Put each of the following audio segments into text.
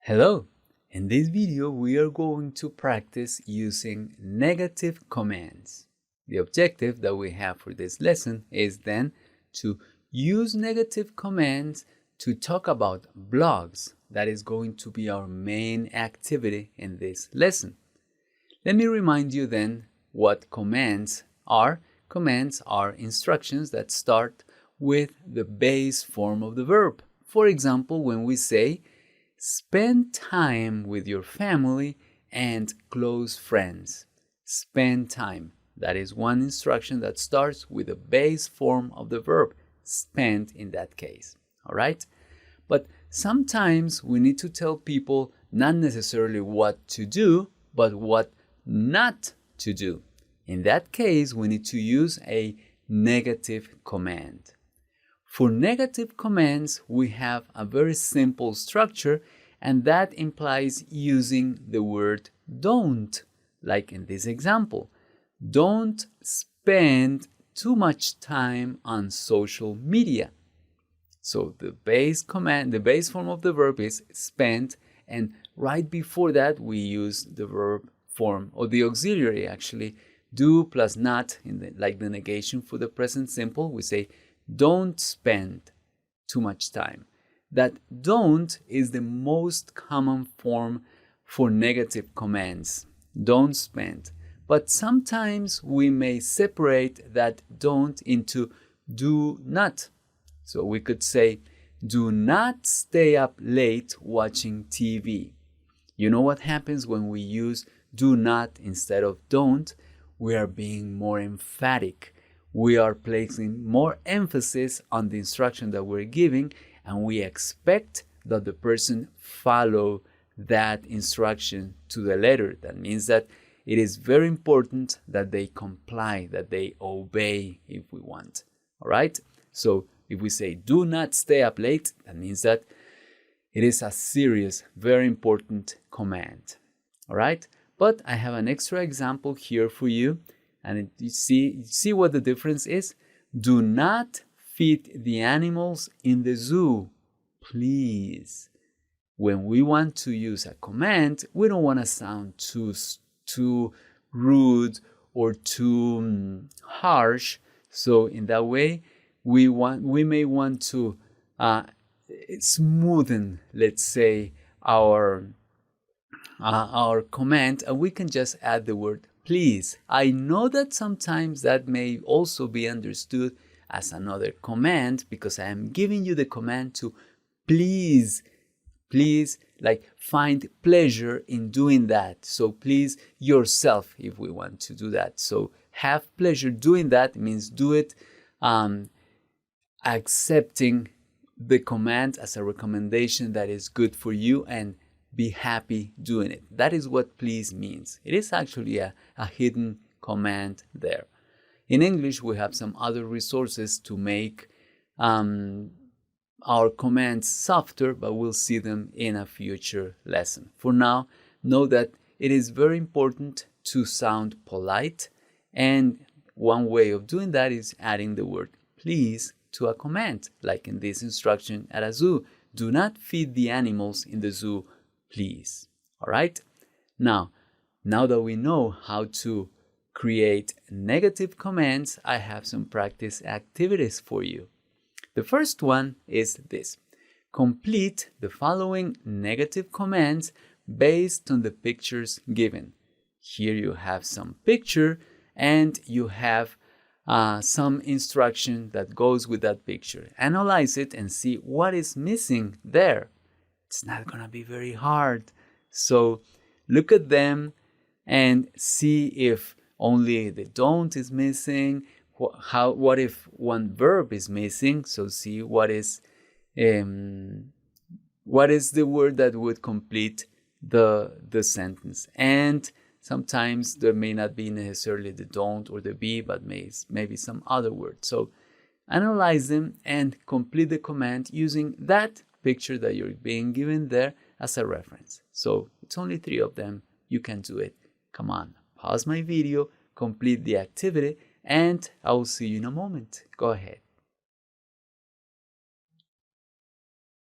Hello! In this video, we are going to practice using negative commands. The objective that we have for this lesson is then to use negative commands to talk about blogs. That is going to be our main activity in this lesson. Let me remind you then what commands are. Commands are instructions that start with the base form of the verb. For example, when we say, spend time with your family and close friends. Spend time. That is one instruction that starts with the base form of the verb, spend in that case. All right? But sometimes we need to tell people not necessarily what to do, but what not to do. In that case, we need to use a negative command. For negative commands, we have a very simple structure, and that implies using the word don't, like in this example. Don't spend too much time on social media. So the base command, the base form of the verb is spend, and right before that we use the verb form, or the auxiliary actually, do plus not, like the negation for the present simple. We say don't spend too much time. That don't is the most common form for negative commands. Don't spend. But sometimes we may separate that don't into do not. So we could say, do not stay up late watching TV. You know what happens when we use do not instead of don't? We are being more emphatic. We are placing more emphasis on the instruction that we're giving, and we expect that the person follow that instruction to the letter. That means that it is very important that they comply, that they obey if we want. All right? So if we say do not stay up late, that means that it is a serious, very important command. All right? But I have an extra example here for you. And you see what the difference is? Do not feed the animals in the zoo, please. When we want to use a command, we don't want to sound too rude or too harsh. So in that way, we may want to smoothen, let's say, our command, and we can just add the word please. I know that sometimes that may also be understood as another command, because I am giving you the command to please, like find pleasure in doing that. So please yourself if we want to do that. So have pleasure doing that means do it accepting the command as a recommendation that is good for you, and be happy doing it. That is what please means. It is actually a hidden command there. In English, we have some other resources to make our commands softer, but we'll see them in a future lesson. For now, know that it is very important to sound polite, and one way of doing that is adding the word please to a command, like in this instruction at a zoo. Do not feed the animals in the zoo, please. All right? Now that we know how to create negative commands, I have some practice activities for you. The first one is this. Complete the following negative commands based on the pictures given. Here you have some picture, and you have some instruction that goes with that picture. Analyze it and see what is missing there. It's not going to be very hard. So look at them and see if only the don't is missing. What if one verb is missing? So see what is the word that would complete the sentence. And sometimes there may not be necessarily the don't or the be, but maybe some other word. So analyze them and complete the command using that picture that you're being given there as a reference. So it's only 3 of them. You can do it. Come on, pause my video, complete the activity, and I will see you in a moment. Go ahead.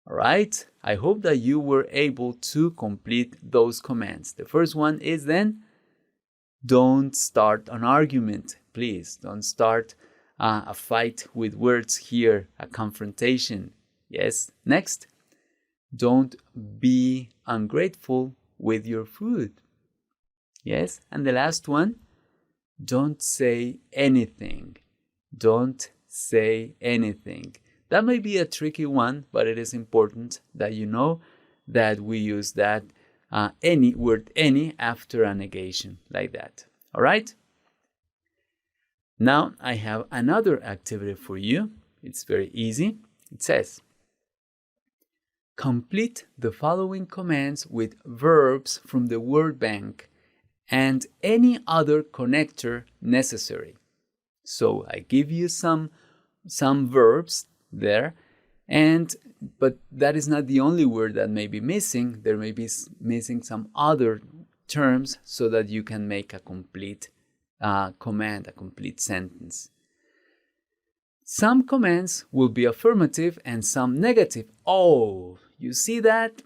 All right, I hope that you were able to complete those commands. The first one is then, don't start an argument. Please don't start a fight with words here, a confrontation. Yes, next, don't be ungrateful with your food. Yes, and the last one, don't say anything. Don't say anything. That may be a tricky one, but it is important that you know that we use that any word any after a negation like that. All right? Now I have another activity for you. It's very easy. It says, complete the following commands with verbs from the word bank and any other connector necessary. So I give you some verbs there, but that is not the only word that may be missing. There may be missing some other terms so that you can make a complete command, a complete sentence. Some commands will be affirmative and some negative. Oh, you see that?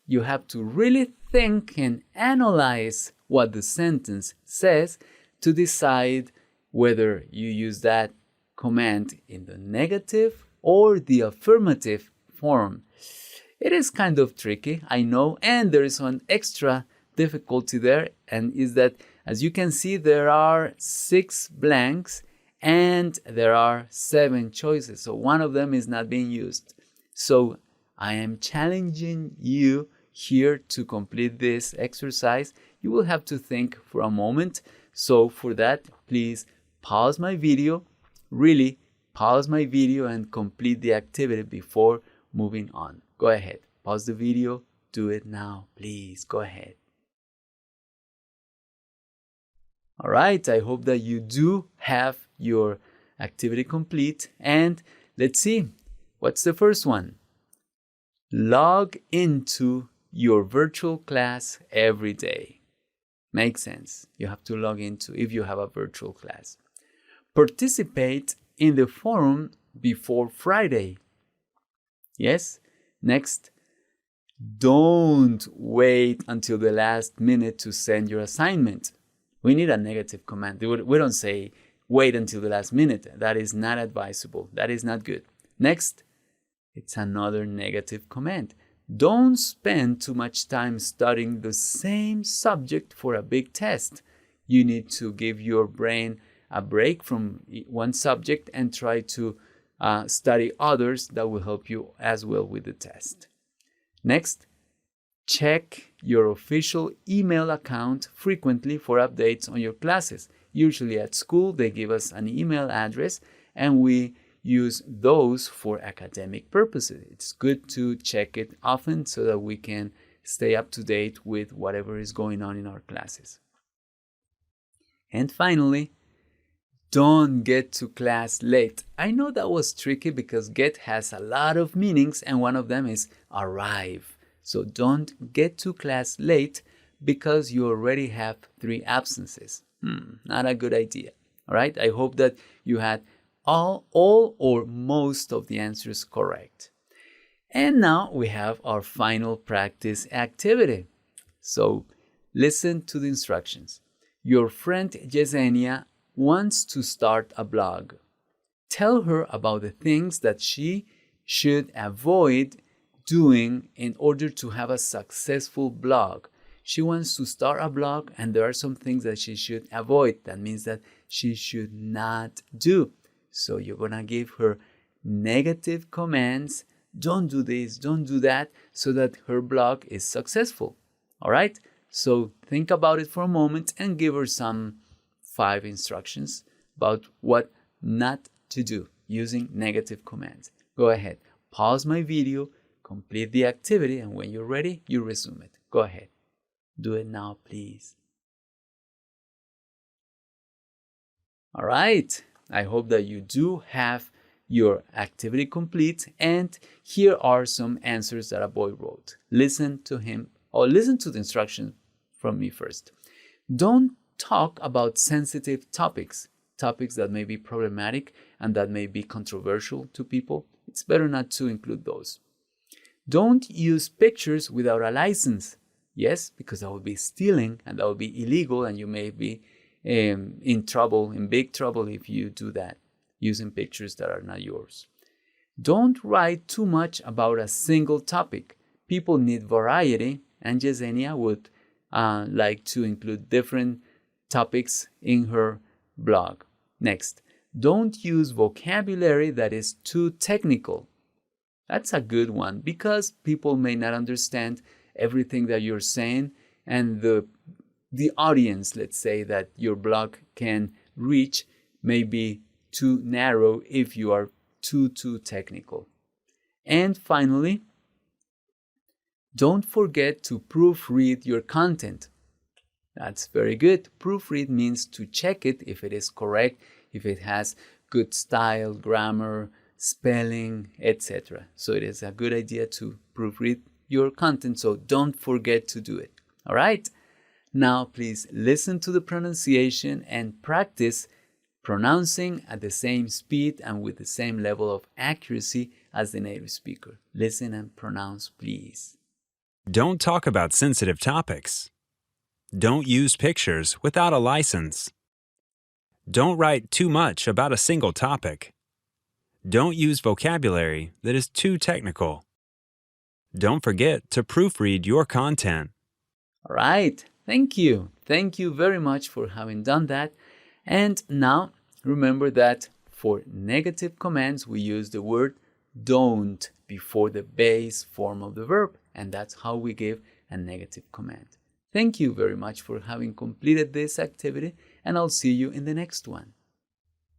You have to really think and analyze what the sentence says to decide whether you use that command in the negative or the affirmative form. It is kind of tricky, I know, and there is one extra difficulty there, and is that, as you can see, there are 6 blanks and there are 7 choices. So one of them is not being used. So I am challenging you here to complete this exercise. You will have to think for a moment. So for that, please pause my video, really pause my video and complete the activity before moving on. Go ahead, pause the video, do it now, please, go ahead. All right, I hope that you do have your activity complete. And let's see, what's the first one? Log into your virtual class every day. Makes sense. You have to log into if you have a virtual class. Participate in the forum before Friday. Yes. Next, don't wait until the last minute to send your assignment. We need a negative command. We don't say wait until the last minute. That is not advisable. That is not good. Next, it's another negative command. Don't spend too much time studying the same subject for a big test. You need to give your brain a break from one subject and try to study others that will help you as well with the test. Next, check your official email account frequently for updates on your classes. Usually at school, they give us an email address and we use those for academic purposes. It's good to check it often so that we can stay up to date with whatever is going on in our classes. And finally, don't get to class late. I know that was tricky because get has a lot of meanings and one of them is arrive. So don't get to class late because you already have 3 absences. Not a good idea. All right, I hope that you had all or most of the answers correct. And now we have our final practice activity. So listen to the instructions. Your friend Yesenia wants to start a blog. Tell her about the things that she should avoid doing in order to have a successful blog. She wants to start a blog and there are some things that she should avoid. That means that she should not do. So you're going to give her negative commands. Don't do this, don't do that, so that her blog is successful. All right? So think about it for a moment and give her some 5 instructions about what not to do using negative commands. Go ahead, pause my video, complete the activity, and when you're ready, you resume it. Go ahead. Do it now, please. All right. I hope that you do have your activity complete, and here are some answers that a boy wrote. Listen to him, or listen to the instructions from me first. Don't talk about sensitive topics that may be problematic and that may be controversial to people. It's better not to include those. Don't use pictures without a license. Yes, because that would be stealing and that would be illegal, and you may be in trouble, in big trouble, if you do that, using pictures that are not yours. Don't write too much about a single topic. People need variety, and Yesenia would like to include different topics in her blog. Next, don't use vocabulary that is too technical. That's a good one because people may not understand everything that you're saying, and the audience, let's say, that your blog can reach may be too narrow if you are too technical. And finally, don't forget to proofread your content. That's very good. Proofread means to check it if it is correct, if it has good style, grammar, spelling, etc. So it is a good idea to proofread your content, so don't forget to do it. All right? Now please listen to the pronunciation and practice pronouncing at the same speed and with the same level of accuracy as the native speaker. Listen and pronounce, please. Don't talk about sensitive topics. Don't use pictures without a license. Don't write too much about a single topic. Don't use vocabulary that is too technical. Don't forget to proofread your content. All right, thank you. Thank you very much for having done that. And now remember that for negative commands, we use the word don't before the base form of the verb, and that's how we give a negative command. Thank you very much for having completed this activity, and I'll see you in the next one.